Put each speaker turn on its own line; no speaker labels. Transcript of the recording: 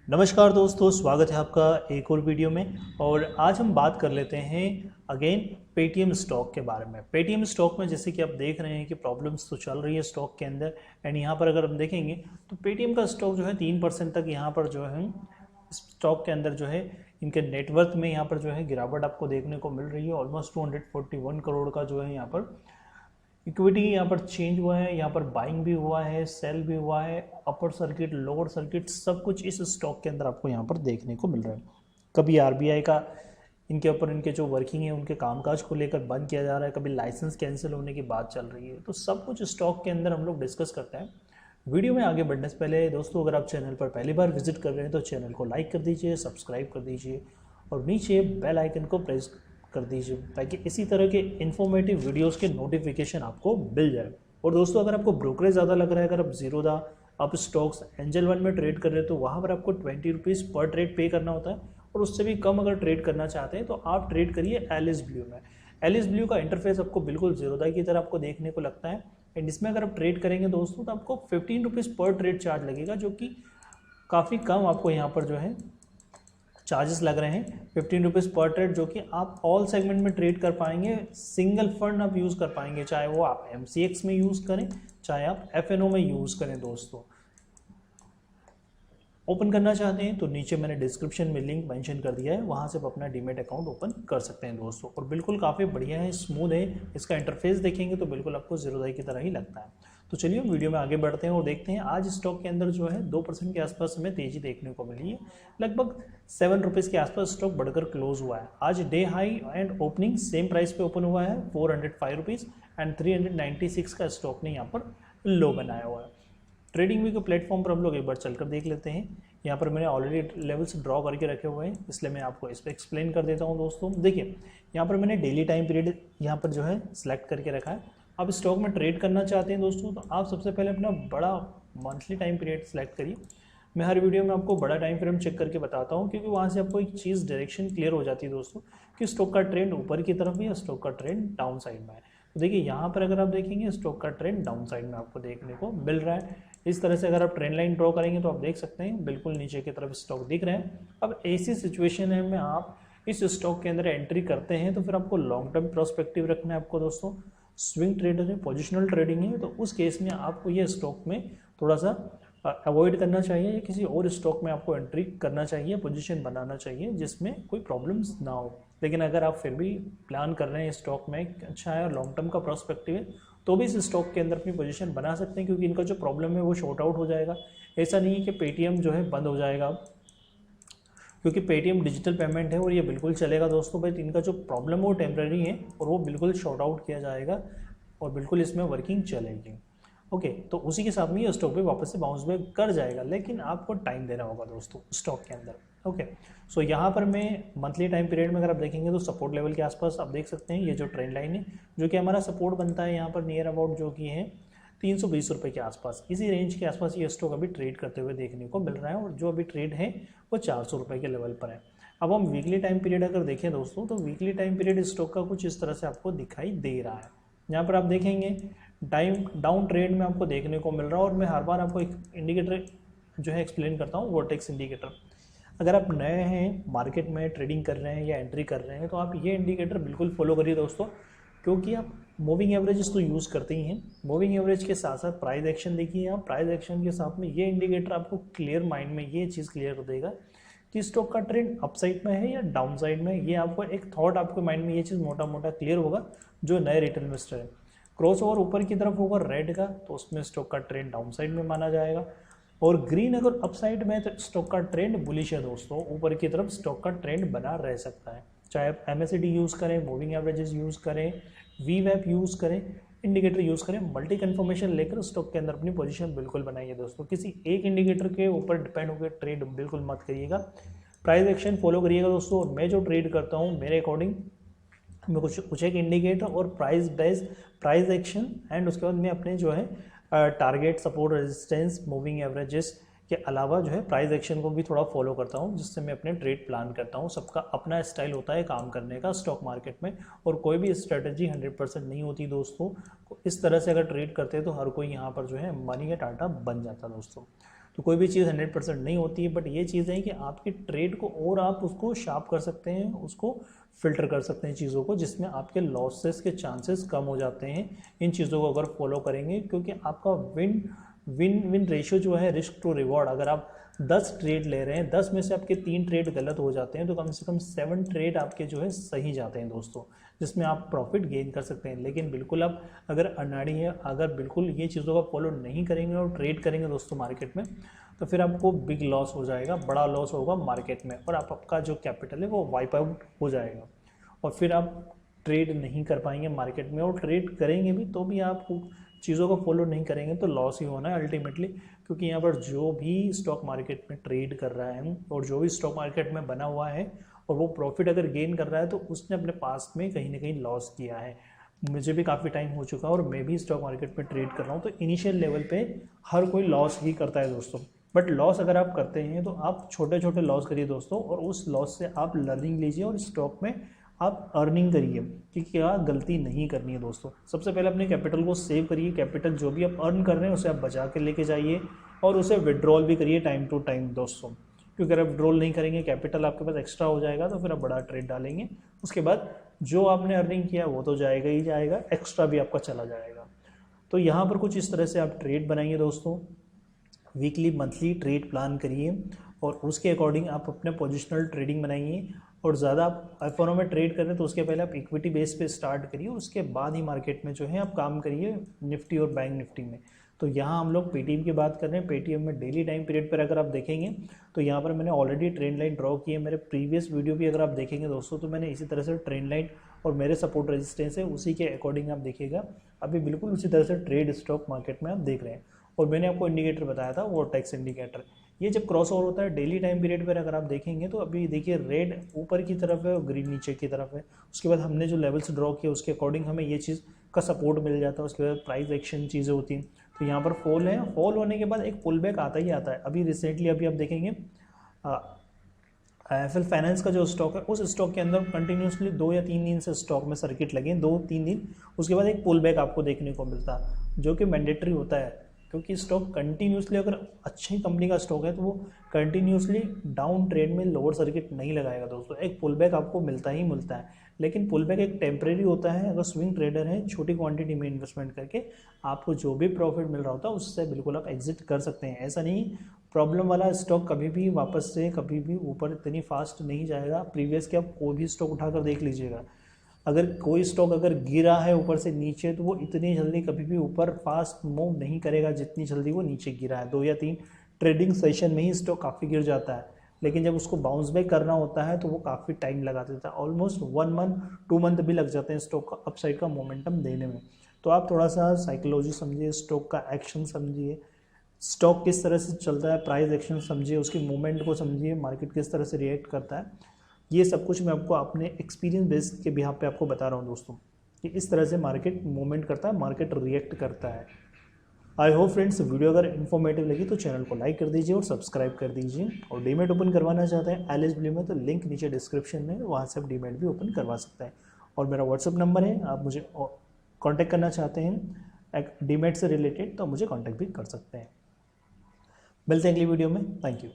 नमस्कार दोस्तों, स्वागत है आपका एक और वीडियो में। और आज हम बात कर लेते हैं अगेन पेटीएम स्टॉक के बारे में। पेटीएम स्टॉक में जैसे कि आप देख रहे हैं कि प्रॉब्लम्स तो चल रही है स्टॉक के अंदर। एंड यहाँ पर अगर हम देखेंगे तो पेटीएम का स्टॉक जो है 3% तक यहाँ पर जो है स्टॉक के अंदर जो है इनके नेटवर्थ में यहाँ पर जो है गिरावट आपको देखने को मिल रही है। ऑलमोस्ट 241 करोड़ का जो है यहाँ पर इक्विटी यहाँ पर चेंज हुआ है। यहाँ पर बाइंग भी हुआ है, सेल भी हुआ है, अपर सर्किट लोअर सर्किट सब कुछ इस स्टॉक के अंदर आपको यहाँ पर देखने को मिल रहा है। कभी आरबीआई का इनके ऊपर इनके जो वर्किंग है उनके कामकाज को लेकर बंद किया जा रहा है, कभी लाइसेंस कैंसिल होने की बात चल रही है। तो सब कुछ स्टॉक के अंदर हम लोग डिस्कस करते हैं। वीडियो में आगे बढ़ने से पहले दोस्तों, अगर आप चैनल पर पहली बार विजिट कर रहे हैं तो चैनल को लाइक कर दीजिए, सब्सक्राइब कर दीजिए और नीचे बेल आइकन को प्रेस कर दीजिए ताकि इसी तरह के इन्फॉर्मेटिव वीडियोस के नोटिफिकेशन आपको मिल जाए। और दोस्तों, अगर आपको ब्रोकरेज ज़्यादा लग रहा है, अगर आप जीरोधा आप स्टॉक्स एंजल वन में ट्रेड कर रहे हैं तो वहाँ पर आपको 20 रुपीज़ पर ट्रेड पे करना होता है। और उससे भी कम अगर ट्रेड करना चाहते हैं तो आप ट्रेड करिए एलिस ब्लू में। एलिस ब्लू का इंटरफेस आपको बिल्कुल जीरोधा की तरह आपको देखने को लगता है। एंड इसमें अगर आप ट्रेड करेंगे दोस्तों तो आपको 15 रुपीज़ पर ट्रेड चार्ज लगेगा, जो कि काफ़ी कम आपको यहाँ पर जो है चार्जेस लग रहे हैं। 15 रुपीज़ पर ट्रेड, जो कि आप ऑल सेगमेंट में ट्रेड कर पाएंगे। सिंगल फंड आप यूज़ कर पाएंगे, चाहे वो आप MCX में यूज़ करें चाहे आप FNO में यूज़ करें। दोस्तों, ओपन करना चाहते हैं तो नीचे मैंने डिस्क्रिप्शन में लिंक मेंशन कर दिया है, वहाँ से आप अपना डीमेट अकाउंट ओपन कर सकते हैं दोस्तों। और बिल्कुल काफ़ी बढ़िया है, स्मूथ है। इसका इंटरफेस देखेंगे तो बिल्कुल आपको जीरोधा की तरह ही लगता है। तो चलिए वीडियो में आगे बढ़ते हैं और देखते हैं आज स्टॉक के अंदर जो है 2% के आसपास हमें तेजी देखने को मिली है। लगभग 7 रुपीज़ के आसपास स्टॉक बढ़कर क्लोज हुआ है। आज day high and opening same price पे ओपन हुआ है 405 रुपीज़ एंड 396 का स्टॉक ने यहाँ पर लो बनाया हुआ है। ट्रेडिंग व्यू के प्लेटफॉर्म पर हम लोग एक बार चलकर देख लेते हैं। यहाँ पर मैंने ऑलरेडी लेवल्स ड्रॉ करके रखे हुए हैं, इसलिए मैं आपको इस पर एक्सप्लेन कर देता हूँ। दोस्तों देखिए, यहाँ पर मैंने डेली टाइम पीरियड यहाँ पर जो है सिलेक्ट करके रखा है। आप स्टॉक में ट्रेड करना चाहते हैं दोस्तों तो आप सबसे पहले अपना बड़ा मंथली टाइम पीरियड सेलेक्ट करिए। मैं हर वीडियो में आपको बड़ा टाइम फ्रेम चेक करके बताता हूँ, क्योंकि वहाँ से आपको एक चीज़ डायरेक्शन क्लियर हो जाती है दोस्तों कि स्टॉक का ट्रेंड ऊपर की तरफ है या स्टॉक का ट्रेंड डाउन साइड में है। तो देखिए, यहाँ पर अगर आप देखेंगे स्टॉक का ट्रेंड डाउन साइड में आपको देखने को मिल रहा है। इस तरह से अगर आप ट्रेंड लाइन ड्रॉ करेंगे तो आप देख सकते हैं बिल्कुल नीचे की तरफ स्टॉक दिख रहे हैं। अब ऐसी सिचुएशन है में आप इस स्टॉक के अंदर एंट्री करते हैं तो फिर आपको लॉन्ग टर्म प्रोस्पेक्टिव रखना है आपको दोस्तों। स्विंग ट्रेडर है, पोजिशनल ट्रेडिंग है, तो उस केस में आपको ये स्टॉक में थोड़ा सा अवॉइड करना चाहिए या किसी और स्टॉक में आपको एंट्री करना चाहिए, पोजीशन बनाना चाहिए जिसमें कोई प्रॉब्लम्स ना हो। लेकिन अगर आप फिर भी प्लान कर रहे हैं स्टॉक में अच्छा है और लॉन्ग टर्म का प्रोस्पेक्टिव है तो भी इस स्टॉक के अंदर अपनी पोजीशन बना सकते हैं, क्योंकि इनका जो प्रॉब्लम है वो शॉर्ट आउट हो जाएगा। ऐसा नहीं है कि पेटीएम जो है बंद हो जाएगा, क्योंकि पेटीएम डिजिटल पेमेंट है और ये बिल्कुल चलेगा दोस्तों। बट इनका जो प्रॉब्लम है वो टेम्प्रेरी है और वो बिल्कुल शॉर्ट आउट किया जाएगा और बिल्कुल इसमें वर्किंग चलेगी। ओके, तो उसी के साथ में ये स्टॉक पे वापस से बाउंस बैक कर जाएगा, लेकिन आपको टाइम देना होगा दोस्तों स्टॉक के अंदर। ओके, सो यहाँ पर मैं मंथली टाइम पीरियड में अगर आप देखेंगे तो सपोर्ट लेवल के आसपास आप देख सकते हैं ये जो ट्रेंड लाइन है, जो कि हमारा सपोर्ट बनता है यहाँ पर नियर अबाउट जो कि है 320 रुपये के आसपास। इसी रेंज के आसपास ये स्टॉक अभी ट्रेड करते हुए देखने को मिल रहा है और जो अभी ट्रेड है वो 400 रुपये के लेवल पर है। अब हम वीकली टाइम पीरियड अगर देखें दोस्तों तो वीकली टाइम पीरियड स्टॉक का कुछ इस तरह से आपको दिखाई दे रहा है। यहाँ पर आप देखेंगे टाइम डाउन ट्रेड में आपको देखने को मिल रहा है और मैं हर बार आपको एक इंडिकेटर जो है एक्सप्लेन करता हूँ, वर्टेक्स इंडिकेटर। अगर आप नए हैं मार्केट में ट्रेडिंग कर रहे हैं या एंट्री कर रहे हैं तो आप ये इंडिकेटर बिल्कुल फॉलो करिए दोस्तों, क्योंकि आप मूविंग एवरेजेस तो यूज़ करते ही हैं। मूविंग एवरेज के साथ साथ प्राइस एक्शन देखिए, आप प्राइस एक्शन के साथ में ये इंडिकेटर आपको क्लियर माइंड में ये चीज़ क्लियर कर देगा कि स्टॉक का ट्रेंड अप साइड में है या डाउन साइड में है। ये आपको एक थॉट आपके माइंड में ये चीज़ मोटा मोटा क्लियर होगा जो नए रिटेल इन्वेस्टर है। क्रॉस ओवर ऊपर की तरफ होगा रेड का तो उसमें स्टॉक का ट्रेंड डाउन साइड में माना जाएगा, और ग्रीन अगर अप साइड में तो स्टॉक का ट्रेंड बुलिश है दोस्तों, ऊपर की तरफ स्टॉक का ट्रेंड बना रह सकता है। चाहे आप MACD यूज़ करें, मूविंग एवरेजेस यूज़ करें, VWAP यूज़ करें, इंडिकेटर यूज़ करें, मल्टी कन्फर्मेशन लेकर स्टॉक के अंदर अपनी पोजीशन बिल्कुल बनाइए दोस्तों। किसी एक इंडिकेटर के ऊपर डिपेंड होकर ट्रेड बिल्कुल मत करिएगा, प्राइस एक्शन फॉलो करिएगा दोस्तों। और मैं जो ट्रेड करता हूँ मेरे अकॉर्डिंग मैं कुछ एक इंडिकेटर और price based price action and उसके बाद मैं अपने जो है target support resistance moving averages के अलावा जो है प्राइस एक्शन को भी थोड़ा फॉलो करता हूँ, जिससे मैं अपने ट्रेड प्लान करता हूँ। सबका अपना स्टाइल होता है काम करने का स्टॉक मार्केट में, और कोई भी स्ट्रेटजी 100% नहीं होती दोस्तों। इस तरह से अगर ट्रेड करते हैं तो हर कोई यहाँ पर जो है मनी का टाटा बन जाता है दोस्तों। तो कोई भी चीज़ 100% नहीं होती है, बट ये चीज़ है कि आपकी ट्रेड को और आप उसको शार्प कर सकते हैं, उसको फिल्टर कर सकते हैं चीज़ों को, जिसमें आपके लॉसेस के चांसेस कम हो जाते हैं इन चीज़ों को अगर फॉलो करेंगे। क्योंकि आपका विन रेशियो जो है, रिस्क टू रिवॉर्ड, अगर आप 10 ट्रेड ले रहे हैं, 10 में से आपके 3 ट्रेड गलत हो जाते हैं, तो कम से कम 7 ट्रेड आपके जो है सही जाते हैं दोस्तों, जिसमें आप प्रॉफिट गेन कर सकते हैं। लेकिन बिल्कुल आप अगर अनाड़ी है, अगर बिल्कुल ये चीज़ों का फॉलो नहीं करेंगे और ट्रेड करेंगे दोस्तों मार्केट में, तो फिर आपको बिग लॉस हो जाएगा, बड़ा लॉस होगा मार्केट में, और आपका जो कैपिटल है वो वाइप आउट हो जाएगा, और फिर आप ट्रेड नहीं कर पाएंगे मार्केट में, और ट्रेड करेंगे भी तो भी आप चीज़ों को फॉलो नहीं करेंगे तो लॉस ही होना है अल्टीमेटली। क्योंकि यहाँ पर जो भी स्टॉक मार्केट में ट्रेड कर रहा है और जो भी स्टॉक मार्केट में बना हुआ है और वो प्रॉफिट अगर गेन कर रहा है, तो उसने अपने पास्ट में कहीं ना कहीं लॉस किया है। मुझे भी काफ़ी टाइम हो चुका है और मैं भी स्टॉक मार्केट में ट्रेड कर रहा हूँ, तो इनिशियल लेवल पे हर कोई लॉस ही करता है दोस्तों। बट लॉस अगर आप करते हैं तो आप छोटे छोटे लॉस करिए दोस्तों, और उस लॉस से आप लर्निंग लीजिए और स्टॉक में आप अर्निंग करिए कि क्या गलती नहीं करनी है दोस्तों। सबसे पहले अपने कैपिटल को सेव करिए, कैपिटल जो भी आप अर्न कर रहे हैं उसे आप बचा के लेके जाइए, और उसे विड्रॉल भी करिए टाइम टू टाइम दोस्तों। क्योंकि अगर आप विड्रॉल नहीं करेंगे, कैपिटल आपके पास एक्स्ट्रा हो जाएगा, तो फिर आप बड़ा ट्रेड डालेंगे, उसके बाद जो आपने अर्निंग किया वो तो जाएगा ही जाएगा, एक्स्ट्रा भी आपका चला जाएगा। तो यहाँ पर कुछ इस तरह से आप ट्रेड बनाइए दोस्तों, वीकली मंथली ट्रेड प्लान करिए, और उसके अकॉर्डिंग आप अपने पोजिशनल ट्रेडिंग बनाइए। और ज़्यादा आप एफओ में ट्रेड कर रहे हैं तो उसके पहले आप इक्विटी बेस पे स्टार्ट करिए, और उसके बाद ही मार्केट में जो है आप काम करिए निफ्टी और बैंक निफ्टी में। तो यहाँ हम लोग पेटीएम की बात कर रहे हैं। पेटीएम में डेली टाइम पीरियड पर अगर आप देखेंगे तो यहाँ पर मैंने ऑलरेडी ट्रेंड लाइन ड्रॉ की है। मेरे प्रीवियस वीडियो भी अगर आप देखेंगे दोस्तों, तो मैंने इसी तरह से ट्रेंड लाइन और मेरे सपोर्ट रेजिस्टेंस है उसी के अकॉर्डिंग आप देखिएगा। अभी बिल्कुल उसी तरह से ट्रेड स्टॉक मार्केट में आप देख रहे हैं। और मैंने आपको इंडिकेटर बताया था, वोर्टेक्स इंडिकेटर, ये जब क्रॉस ओवर होता है डेली टाइम पीरियड पर अगर आप देखेंगे तो अभी देखिए रेड ऊपर की तरफ है और ग्रीन नीचे की तरफ है। उसके बाद हमने जो लेवल्स ड्रॉ किए उसके अकॉर्डिंग हमें ये चीज़ का सपोर्ट मिल जाता है। उसके बाद प्राइस एक्शन चीज़ें होती हैं। तो यहाँ पर फॉल है, फॉल होने के बाद एक पुल बैक आता ही आता है। अभी रिसेंटली अभी आप देखेंगे IIFL फाइनेंस का जो स्टॉक है, उस स्टॉक के अंदर कंटिन्यूसली 2 या 3 दिन से स्टॉक में सर्किट लगे, 2-3 दिन, उसके बाद एक पुल बैक आपको देखने को मिलता है, जो कि मैंडेटरी होता है। क्योंकि स्टॉक कंटिन्यूसली अगर अच्छी कंपनी का स्टॉक है तो वो कंटिन्यूसली डाउन ट्रेड में लोअर सर्किट नहीं लगाएगा दोस्तों, एक पुल बैक आपको मिलता ही मिलता है। लेकिन पुल बैक एक टेम्परेरी होता है। अगर स्विंग ट्रेडर है, छोटी क्वांटिटी में इन्वेस्टमेंट करके आपको जो भी प्रॉफिट मिल रहा होता है उससे बिल्कुल आप एग्जिट कर सकते हैं। ऐसा नहीं, प्रॉब्लम वाला स्टॉक कभी भी वापस से कभी भी ऊपर इतनी फास्ट नहीं जाएगा। प्रीवियस के आप कोई भी स्टॉक उठाकर देख लीजिएगा, अगर कोई स्टॉक अगर गिरा है ऊपर से नीचे तो वो इतनी जल्दी कभी भी ऊपर फास्ट मूव नहीं करेगा जितनी जल्दी वो नीचे गिरा है। 2 या 3 ट्रेडिंग सेशन में ही स्टॉक काफ़ी गिर जाता है, लेकिन जब उसको बाउंस बैक करना होता है तो वो काफ़ी टाइम लगा देता है। ऑलमोस्ट 1 मंथ 2 मंथ भी लग जाते हैं स्टॉक का अपसाइड का मोमेंटम देने में। तो आप थोड़ा सा साइकोलॉजी समझिए, स्टॉक का एक्शन समझिए, स्टॉक किस तरह से चलता है, प्राइस एक्शन समझिए, उसकी मूवमेंट को समझिए, मार्केट किस तरह से रिएक्ट करता है। ये सब कुछ मैं आपको अपने एक्सपीरियंस बेस के बिहार पे आपको बता रहा हूँ दोस्तों, कि इस तरह से मार्केट मूवमेंट करता है, मार्केट रिएक्ट करता है। आई होप फ्रेंड्स वीडियो अगर इन्फॉर्मेटिव लगी तो चैनल को लाइक कर दीजिए और सब्सक्राइब कर दीजिए। और डीमेट ओपन करवाना चाहते हैं एलएसब्ल्यू में तो लिंक नीचे डिस्क्रिप्शन में, वहाँ से आप डीमेट भी ओपन करवा सकते हैं। और मेरा व्हाट्सअप नंबर है, आप मुझे कॉन्टैक्ट करना चाहते हैं डीमेट से रिलेटेड तो मुझे कॉन्टैक्ट भी कर सकते हैं। मिलते हैं अगली वीडियो में। Thank you.